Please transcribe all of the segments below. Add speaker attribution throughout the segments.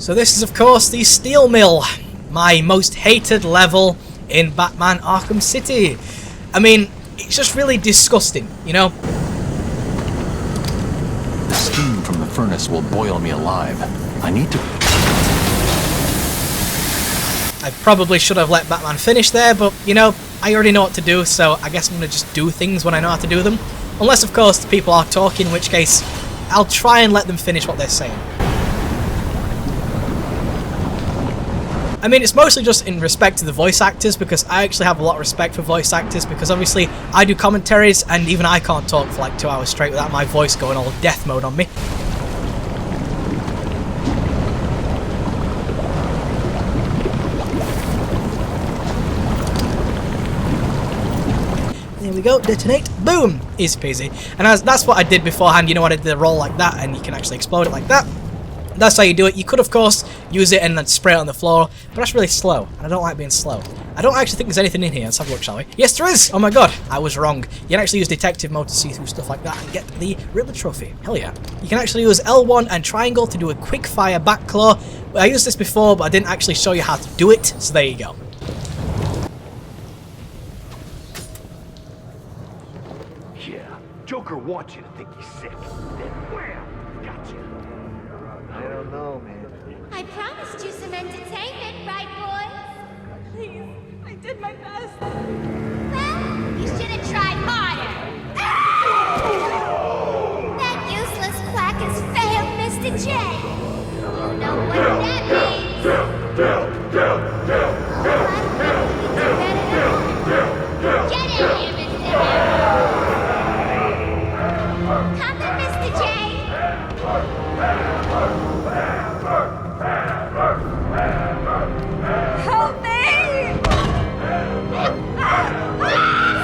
Speaker 1: So this is of course the Steel Mill, my most hated level in Batman Arkham City. I mean, it's just really disgusting, you know?
Speaker 2: The steam from the furnace will boil me alive. I need to...
Speaker 1: I probably should have let Batman finish there, but, you know, I already know what to do, so I guess I'm going to just do things when I know how to do them. Unless, of course, the people are talking, in which case, I'll try and let them finish what they're saying. I mean, it's mostly just in respect to the voice actors, because I actually have a lot of respect for voice actors, because obviously I do commentaries, and even I can't talk for like 2 hours straight without my voice going all death mode on me. There we go, detonate, boom, easy peasy. And that's what I did beforehand, you know, I did the roll like that, and you can actually explode it like that. That's how you do it. You could, of course, use it and then spray it on the floor, but that's really slow, and I don't like being slow. I don't actually think there's anything in here. Let's have a look, shall we? Yes, there is! Oh my god, I was wrong. You can actually use detective mode to see through stuff like that and get the Riddler trophy. Hell yeah. You can actually use L1 and triangle to do a quick fire back claw. I used this before, but I didn't actually show you how to do it, so there you go.
Speaker 3: Yeah, Joker wants you to think he's sick. Then wham, gotcha. I don't know, man.
Speaker 4: I promised you some entertainment, right, boys?
Speaker 5: Please, I did my best.
Speaker 4: Well, you should have tried harder. That useless quack has failed, Mr. J. You know what that means. Get in here, Mr. Come in, Mr. J.
Speaker 5: Help me!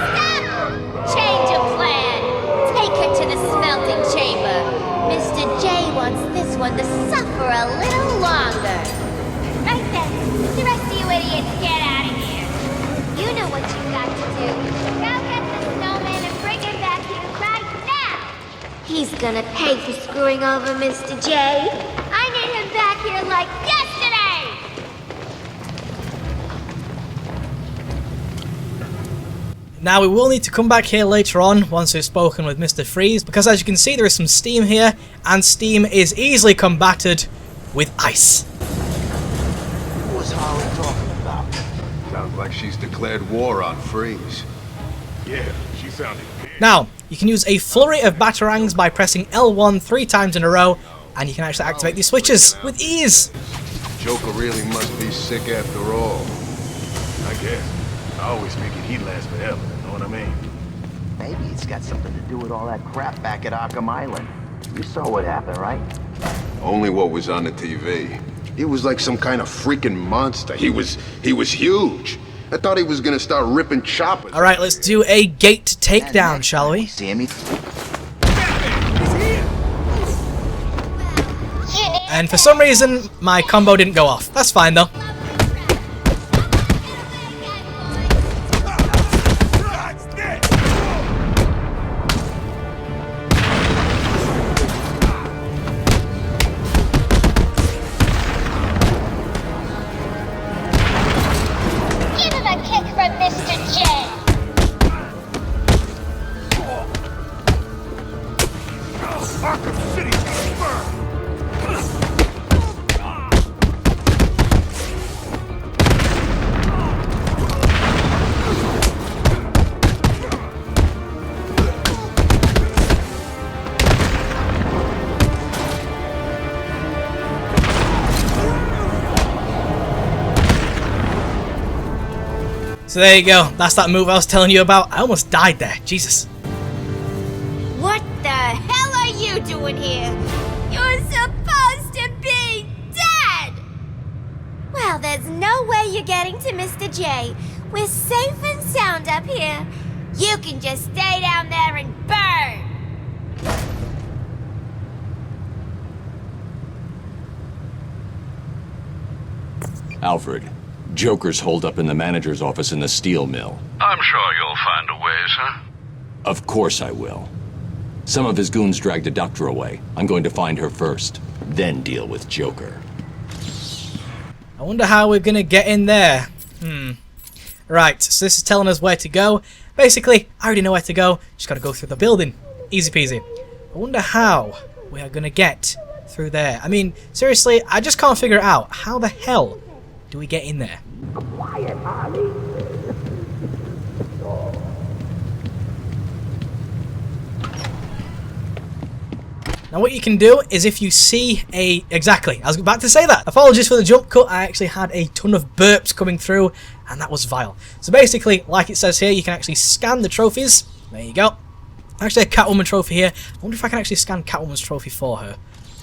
Speaker 4: Stop! Change of plan. Take her to the smelting chamber. Mr. J wants this one to suffer a little longer. Right then. The rest of you idiots, get out of here. You know what you've got to do. Go get the snowman and bring him back here right now. He's gonna pay for screwing over Mr. J. I need him back here like yesterday.
Speaker 1: Now we will need to come back here later on once we've spoken with Mr. Freeze, because as you can see there is some steam here, and steam is easily combated with ice.
Speaker 3: What was Harley talking about?
Speaker 6: Sounds like she's declared war on Freeze.
Speaker 7: Yeah, she sounded pissed.
Speaker 1: Now, you can use a flurry of batarangs by pressing L1 3 times in a row, and you can actually activate these switches with ease.
Speaker 6: Joker really must be sick after all.
Speaker 7: I guess. I always figured he'd last forever, you know what I mean?
Speaker 3: Maybe it's got something to do with all that crap back at Arkham Island. You saw what happened, right?
Speaker 6: Only what was on the TV. He was like some kind of freaking monster. He was huge. I thought he was gonna start ripping choppers.
Speaker 1: Alright, let's do a gate takedown, shall we?
Speaker 3: Sammy?
Speaker 1: And for some reason, my combo didn't go off. That's fine though.
Speaker 4: Give him a kick from Mr. J.
Speaker 7: Arkham City burn!
Speaker 1: So there you go. That's that move I was telling you about. I almost died there. Jesus.
Speaker 4: What the hell are you doing here? You're supposed to be dead! Well, there's no way you're getting to Mr. J. We're safe and sound up here. You can just stay down there and burn!
Speaker 2: Alfred, Joker's holed up in the manager's office in the steel mill.
Speaker 8: I'm sure you'll find a way, sir.
Speaker 2: Of course I will. Some of his goons dragged a doctor away. I'm going to find her first, then deal with Joker.
Speaker 1: I wonder how we're going to get in there. Right, so this is telling us where to go. Basically, I already know where to go. Just got to go through the building. Easy peasy. I wonder how we are going to get through there. I mean, seriously, I just can't figure it out. How the hell do we get in there?
Speaker 3: Quiet, Harley.
Speaker 1: Now what you can do is if you see a... Exactly, I was about to say that. Apologies for the jump cut, I actually had a ton of burps coming through and that was vile. So basically, like it says here, you can actually scan the trophies. There you go. Actually a Catwoman trophy here. I wonder if I can actually scan Catwoman's trophy for her.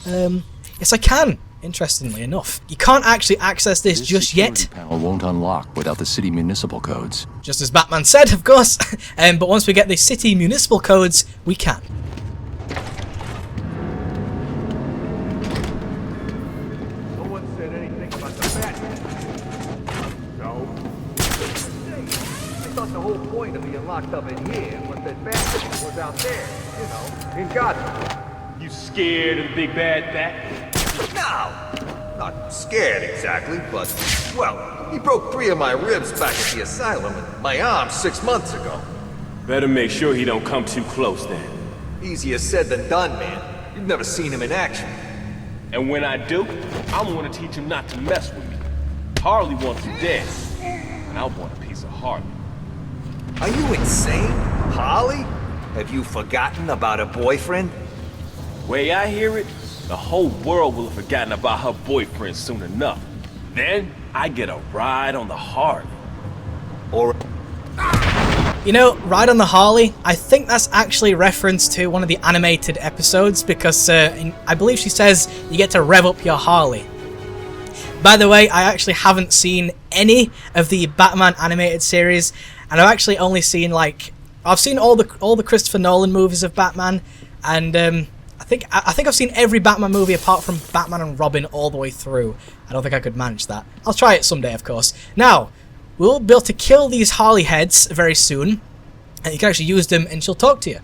Speaker 1: Yes I can, interestingly enough. You can't actually access this just yet.
Speaker 2: Panel won't unlock without the city municipal codes.
Speaker 1: Just as Batman said, of course. But once we get the city municipal codes, we can.
Speaker 3: The whole point of being locked up in here was that Batman was out there, you know, in Gotham.
Speaker 7: You scared of the big bad bat?
Speaker 9: No, not scared exactly, but, well, he broke 3 of my ribs back at the asylum and my arm 6 months ago.
Speaker 7: Better make sure he don't come too close then.
Speaker 9: Easier said than done, man. You've never seen him in action.
Speaker 7: And when I do, I'm gonna teach him not to mess with me. Harley wants you dead, and I want a piece of Harley.
Speaker 9: Are you insane, Harley? Have you forgotten about her boyfriend?
Speaker 7: Way I hear it, the whole world will have forgotten about her boyfriend soon enough. Then I get a ride on the Harley.
Speaker 9: Or...
Speaker 1: You know, Ride on the Harley, I think that's actually reference to one of the animated episodes because I believe she says you get to rev up your Harley. By the way, I actually haven't seen any of the Batman animated series, and I've actually only seen I've seen all the Christopher Nolan movies of Batman, and I think I've seen every Batman movie apart from Batman and Robin all the way through. I don't think I could manage that. I'll try it someday, of course. Now, we'll be able to kill these Harley heads very soon, and you can actually use them, and she'll talk to you.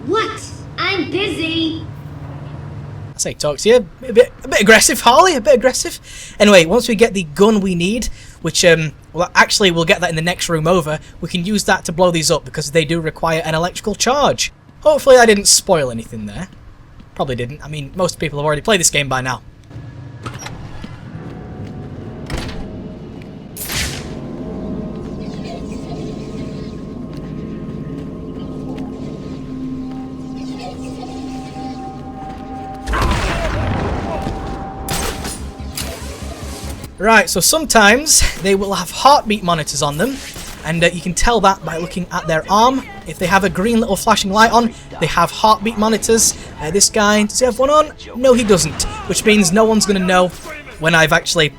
Speaker 4: What? I'm busy.
Speaker 1: I say talk to you. A bit aggressive, Harley. A bit aggressive. Anyway, once we get the gun we need, which well, actually we'll get that in the next room over, we can use that to blow these up because they do require an electrical charge. Hopefully I didn't spoil anything there. Probably didn't. I mean, most people have already played this game by now. Right, so sometimes they will have heartbeat monitors on them, and you can tell that by looking at their arm. If they have a green little flashing light on, they have heartbeat monitors. This guy, does he have one on? No, he doesn't, which means no one's going to know when I've actually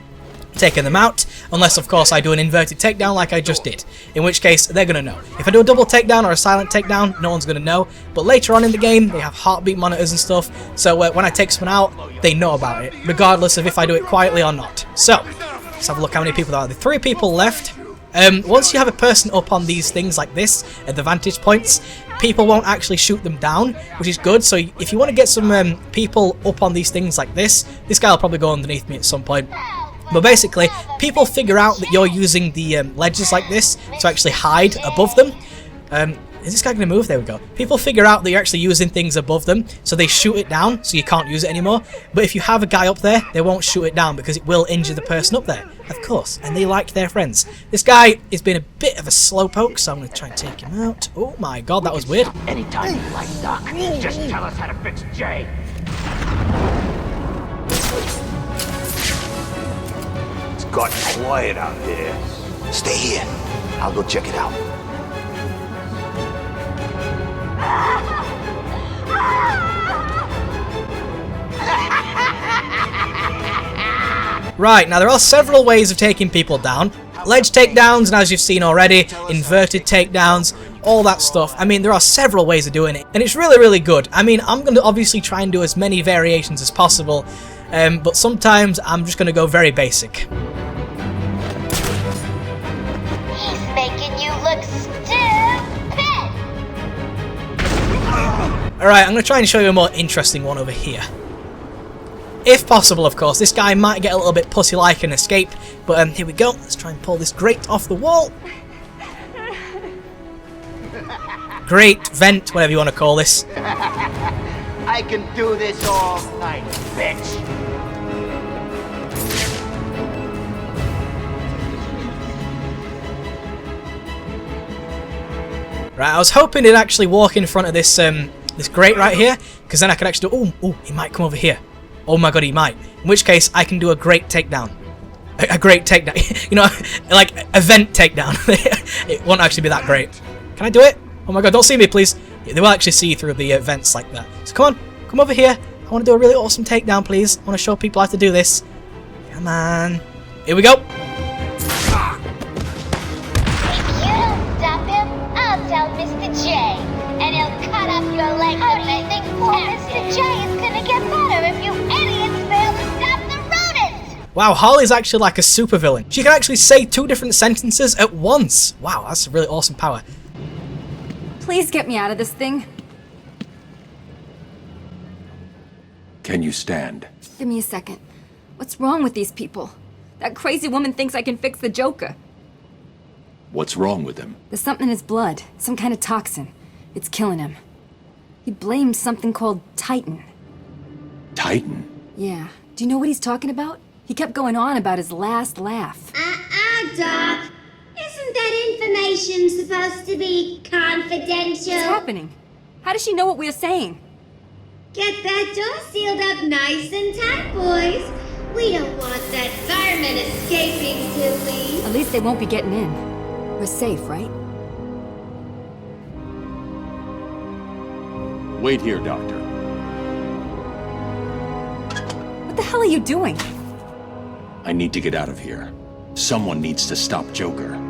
Speaker 1: taken them out, unless of course I do an inverted takedown like I just did, in which case they're going to know. If I do a double takedown or a silent takedown, no one's going to know, but later on in the game they have heartbeat monitors and stuff, so when I take someone out, they know about it, regardless of if I do it quietly or not. So, let's have a look how many people there are. There are 3 people left. Once you have a person up on these things like this, at the vantage points, people won't actually shoot them down, which is good. So if you want to get some people up on these things like this guy will probably go underneath me at some point. But basically, people figure out that you're using the ledges like this to actually hide above them. Is this guy going to move? There we go. People figure out that you're actually using things above them, so they shoot it down, so you can't use it anymore. But if you have a guy up there, they won't shoot it down because it will injure the person up there. Of course, and they like their friends. This guy has been a bit of a slowpoke, so I'm going to try and take him out. Oh my god, that was weird.
Speaker 3: Anytime you like, Doc. Just tell us how to fix Jay.
Speaker 9: It's gotten quiet out there. Stay here. I'll go check it out.
Speaker 1: Right, now there are several ways of taking people down. Ledge takedowns, and as you've seen already, inverted takedowns, all that stuff. I mean, there are several ways of doing it, and it's really, really good. I mean, I'm going to obviously try and do as many variations as possible, but sometimes I'm just going to go very basic.
Speaker 4: He's making you look stupid.
Speaker 1: Alright, I'm going to try and show you a more interesting one over here. If possible, of course. This guy might get a little bit pussy-like and escape, but here we go. Let's try and pull this grate off the wall. Grate, vent, whatever you want to call this.
Speaker 3: I can do this all night, bitch.
Speaker 1: Right, I was hoping he'd actually walk in front of this this grate right here, because then I could actually do... Oh, he might come over here. Oh my god, he might. In which case, I can do a great takedown. A great takedown. You know, like a vent takedown. It won't actually be that great. Can I do it? Oh my god, don't see me, please. Yeah, they will actually see through the vents like that. So come on, come over here. I want to do a really awesome takedown, please. I want to show people how to do this. Come on. Here we go.
Speaker 4: Tell Mr. J, and he'll cut up your leg. How do you think Mr. J is gonna get better if you idiots fail to stop the rodents?
Speaker 1: Wow, Harley's actually like a supervillain. She can actually say 2 different sentences at once. Wow, that's a really awesome power.
Speaker 5: Please get me out of this thing.
Speaker 2: Can you stand?
Speaker 5: Give me a second. What's wrong with these people? That crazy woman thinks I can fix the Joker.
Speaker 2: What's wrong with him?
Speaker 5: There's something in his blood. Some kind of toxin. It's killing him. He blames something called Titan.
Speaker 2: Titan?
Speaker 5: Yeah. Do you know what he's talking about? He kept going on about his last laugh.
Speaker 4: Doc. Isn't that information supposed to be confidential?
Speaker 5: What's happening? How does she know what we're saying?
Speaker 4: Get that door sealed up nice and tight, boys. We don't want that fireman escaping, do we?
Speaker 5: At least they won't be getting in. We're safe, right?
Speaker 2: Wait here, Doctor.
Speaker 5: What the hell are you doing?
Speaker 2: I need to get out of here. Someone needs to stop Joker.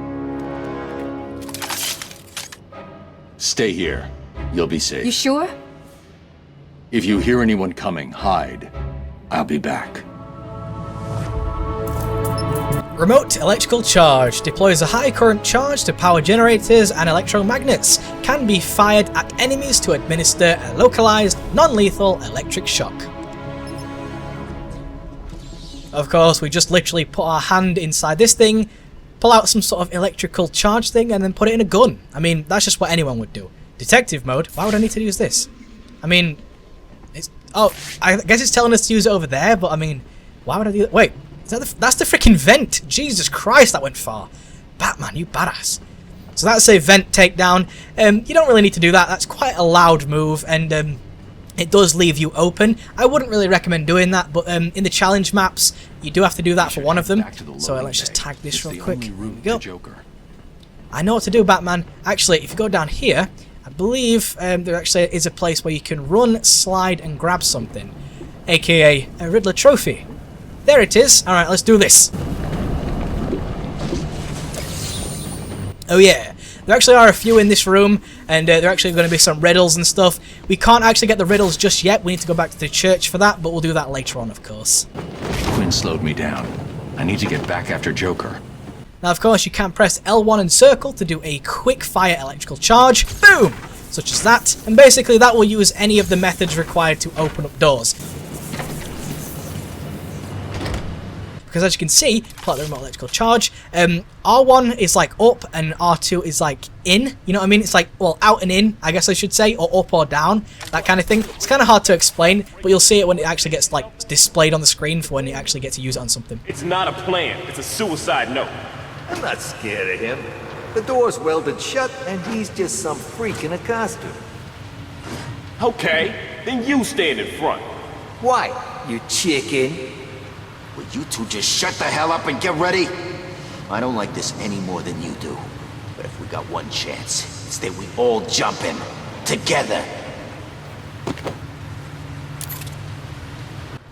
Speaker 2: Stay here. You'll be safe.
Speaker 5: You sure?
Speaker 2: If you hear anyone coming, hide. I'll be back.
Speaker 1: Remote electrical charge deploys a high current charge to power generators and electromagnets. Can be fired at enemies to administer a localized, non-lethal electric shock. Of course, we just literally put our hand inside this thing, pull out some sort of electrical charge thing, and then put it in a gun. I mean, that's just what anyone would do. Detective mode? Why would I need to use this? I mean, it's... Oh, I guess it's telling us to use it over there, but I mean, why would I do that? Wait. That's the freaking vent! Jesus Christ, that went far. Batman, you badass. So that's a vent takedown. You don't really need to do that. That's quite a loud move, and it does leave you open. I wouldn't really recommend doing that, but in the challenge maps, you do have to do that for one of them. So let's just tag this real quick. Here we go. I know what to do, Batman. Actually, if you go down here, I believe there actually is a place where you can run, slide, and grab something, aka a Riddler trophy. There it is. Alright, let's do this. Oh yeah, there actually are a few in this room, and there are actually going to be some riddles and stuff. We can't actually get the riddles just yet. We need to go back to the church for that, but we'll do that later on, of course.
Speaker 2: Quinn slowed me down. I need to get back after Joker.
Speaker 1: Now, of course, you can press L1 and circle to do a quick fire electrical charge. Boom! Such as that. And basically that will use any of the methods required to open up doors. Because as you can see, pull out the remote electrical charge, R1 is like up and R2 is like in, you know what I mean? It's like, well, out and in, I guess I should say, or up or down, that kind of thing. It's kind of hard to explain, but you'll see it when it actually gets like displayed on the screen for when you actually get to use it on something.
Speaker 7: It's not a plan, it's a suicide note.
Speaker 9: I'm not scared of him. The door's welded shut, and he's just some freak in a costume.
Speaker 7: Okay, then you stand in front.
Speaker 9: Why, you chicken?
Speaker 10: Will you two just shut the hell up and get ready? I don't like this any more than you do. But if we got one chance, it's that we all jump him. Together.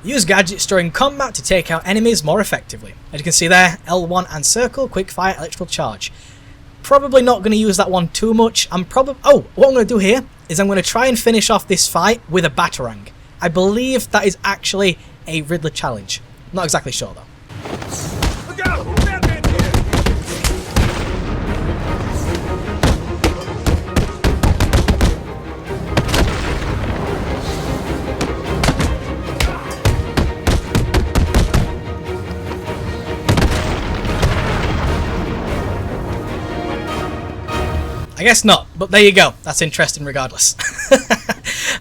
Speaker 1: Use gadgets during combat to take out enemies more effectively. As you can see there, L1 and circle, quick fire electrical charge. Probably not going to use that one too much. What I'm going to do here is I'm going to try and finish off this fight with a Batarang. I believe that is actually a Riddler challenge. Not exactly sure though.
Speaker 9: Look out! Batman's here!
Speaker 1: guess not, but there you go. That's interesting regardless.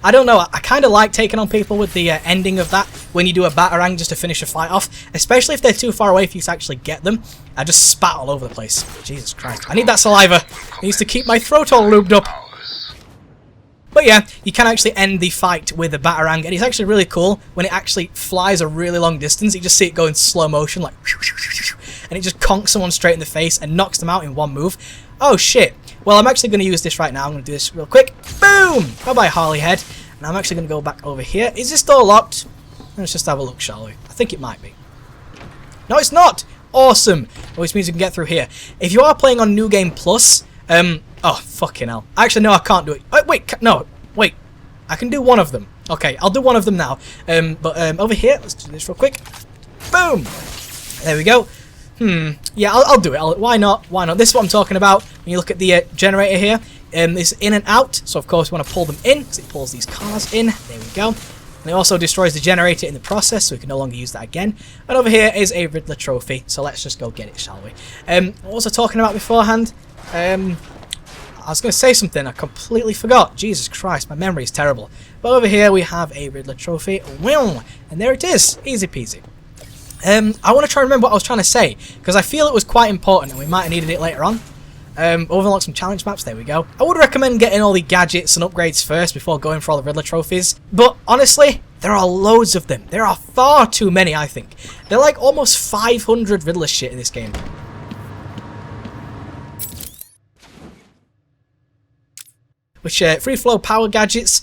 Speaker 1: I don't know, I kind of like taking on people with the ending of that, when you do a batarang just to finish a fight off, especially if they're too far away for you to actually get them. I just spat all over the place. Jesus Christ. I need that saliva. It needs to keep my throat all lubed up. But yeah, you can actually end the fight with a batarang, and it's actually really cool when it actually flies a really long distance. You just see it go in slow motion, like, and it just conks someone straight in the face and knocks them out in one move. Oh shit. Well, I'm actually going to use this right now. I'm going to do this real quick. Boom! Bye-bye, Harley head. And I'm actually going to go back over here. Is this door locked? Let's just have a look, shall we? I think it might be. No, it's not! Awesome! Which means we can get through here. If you are playing on New Game Plus, oh, fucking hell. Actually, no, I can't do it. Wait, no, wait. I can do one of them. Okay, I'll do one of them now. But over here, let's do this real quick. Boom! There we go. Yeah, I'll do it. Why not? Why not? This is what I'm talking about. When you look at the generator here, it's in and out. So, of course, we want to pull them in. So it pulls these cars in. There we go. And it also destroys the generator in the process, so we can no longer use that again. And over here is a Riddler trophy. So let's just go get it, shall we? What was I talking about beforehand? I was going to say something. I completely forgot. Jesus Christ, my memory is terrible. But over here we have a Riddler trophy. And there it is. Easy peasy. I want to try and remember what I was trying to say, because I feel it was quite important and we might have needed it later on. Overlock some challenge maps, there we go. I would recommend getting all the gadgets and upgrades first before going for all the Riddler trophies, but honestly, there are loads of them. There are far too many, I think. There are like almost 500 Riddler shit in this game. Which, free flow power gadgets,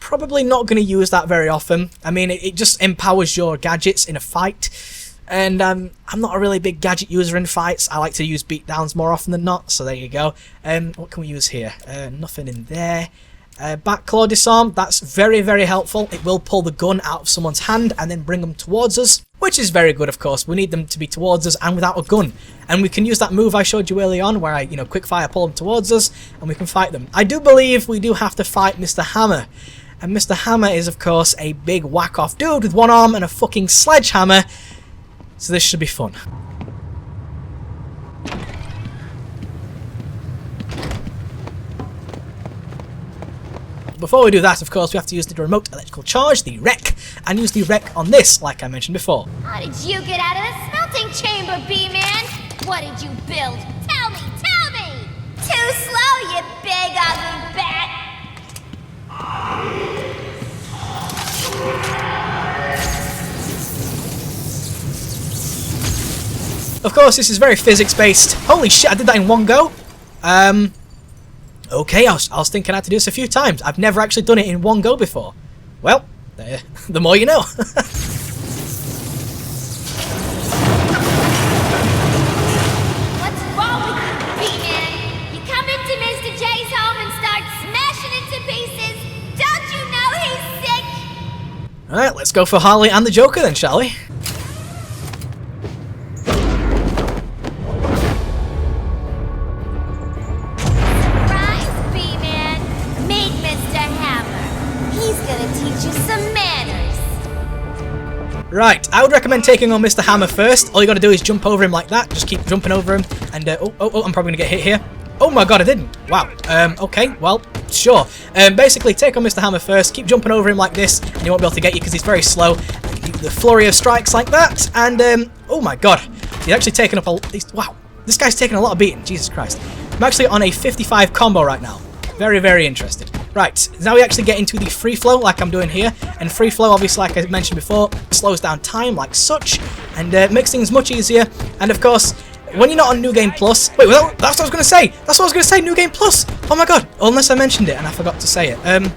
Speaker 1: probably not going to use that very often. I mean, it just empowers your gadgets in a fight. And I'm not a really big gadget user in fights. I like to use beatdowns more often than not, so there you go. What can we use here? Nothing in there. Back claw disarm, that's very, very helpful. It will pull the gun out of someone's hand and then bring them towards us, which is very good, of course. We need them to be towards us and without a gun. And we can use that move I showed you early on where I, quick fire pull them towards us and we can fight them. I do believe we do have to fight Mr. Hammer. And Mr. Hammer is, of course, a big whack-off dude with one arm and a fucking sledgehammer. So this should be fun. Before we do that, of course, we have to use the remote electrical charge, the wreck, and use the wreck on this, like I mentioned before.
Speaker 4: How did you get out of the smelting chamber, B-Man? What did you build? Tell me, tell me! Too slow, you big ugly bat!
Speaker 1: Of course, this is very physics-based. Holy shit, I did that in one go? Okay, I was thinking I had to do this a few times. I've never actually done it in one go before. Well, the more you know.
Speaker 4: What's wrong with you, B-Man? You come into Mr. J's home and start smashing into pieces. Don't you know he's sick?
Speaker 1: Alright, let's go for Harley and the Joker then, shall we? Right, I would recommend taking on Mr. Hammer first. All you gotta do is jump over him like that. Just keep jumping over him. And, oh, I'm probably gonna get hit here. Oh my god, I didn't. Wow. Okay, well, sure. Basically, take on Mr. Hammer first. Keep jumping over him like this, and he won't be able to get you because he's very slow. The flurry of strikes like that. And, oh my god. He's actually taking up wow. This guy's taking a lot of beating. Jesus Christ. I'm actually on a 55 combo right now. Very, very interested. Right, now we actually get into the free flow like I'm doing here. And free flow, obviously, like I mentioned before, slows down time like such. And makes things much easier. And of course, when you're not on New Game Plus... Wait, well, that's what I was going to say! That's what I was going to say, New Game Plus! Oh my god, unless I mentioned it and I forgot to say it.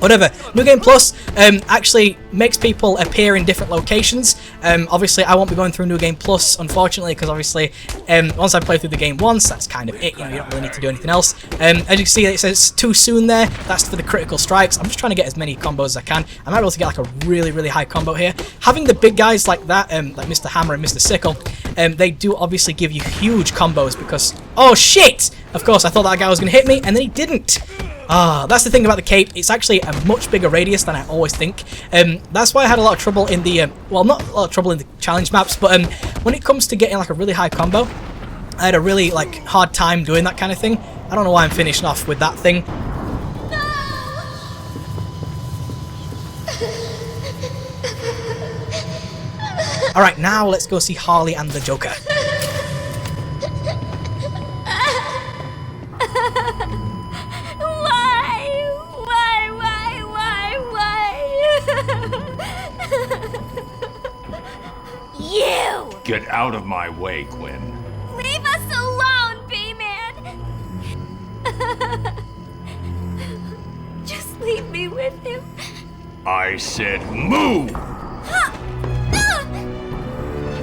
Speaker 1: Whatever. New Game Plus actually makes people appear in different locations. Obviously, I won't be going through New Game Plus, unfortunately, because obviously, once I play through the game once, that's kind of it. You don't really need to do anything else. As you can see, it says too soon there. That's for the critical strikes. I'm just trying to get as many combos as I can. I might be able to get like a really, really high combo here. Having the big guys like that, like Mr. Hammer and Mr. Sickle, they do obviously give you huge combos because... Oh, shit! Of course, I thought that guy was going to hit me, and then he didn't. Ah, that's the thing about the cape. It's actually a much bigger radius than I always think. That's why I had a lot of trouble in the... well, not a lot of trouble in the challenge maps, but when it comes to getting like a really high combo, I had a really like hard time doing that kind of thing. I don't know why I'm finishing off with that thing. Alright, now let's go see Harley and the Joker.
Speaker 4: You!
Speaker 8: Get out of my way, Quinn.
Speaker 4: Leave us alone, B-Man! Just leave me with him.
Speaker 8: I said move!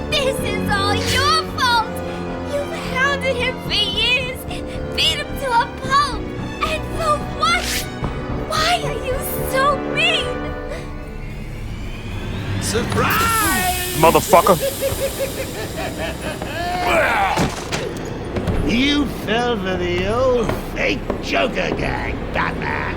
Speaker 4: This is all your fault! You've hounded him for years, beat him to a pulp, and for what? Why are you so mean?
Speaker 9: Surprise!
Speaker 7: Motherfucker.
Speaker 11: You fell for the old fake Joker gang, Batman.